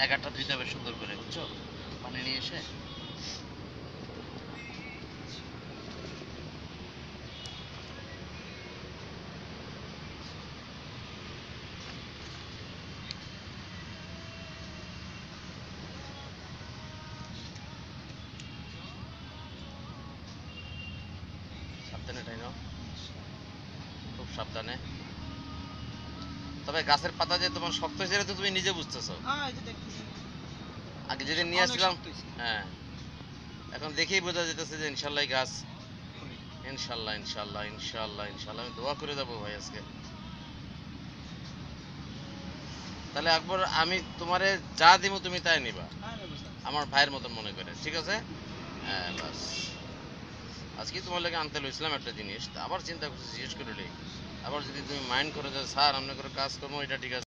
এগারটা ধুইতে হবে সুন্দর করে, বুঝছো? পানি নিয়ে এসে সাবধানে তাই নাও, খুব সাবধানে। তবে গাছের পাতা যে তোমার শক্ত হয়েছে এটা তো তুমি নিজে বুঝতেছো। হ্যাঁ এই যে দেখতেছি আগে যেদিন নিয়ে অনেক আসছিলাম, শক্ত হয়েছে। হ্যাঁ, এখন দেখেই বোঝা যেতেছে যে ইনশাল্লাহ এই গাছ, ইনশাল্লাহ ইনশাল্লাহ ইনশাল্লাহ ইনশাল্লাহ, আমি দোয়া করে দেবো ভাই আজকে। তাহলে আকবর, আমি তোমারে যা দিব তুমি তাই নিবা, হ্যাঁ নেবো স্যার। আমার ভাইয়ের মতন মনে করে, ঠিক আছে? হ্যাঁ বাস, আজকে তোমার লাগে আনতে লইছিলাম একটা জিনিস, তা আবার চিন্তা করছি জিজ্ঞেস করে লই। আবার যদি তুমি মাইন্ড করো যে স্যার আপনার করে কাজ করবো, এটা ঠিক আছে।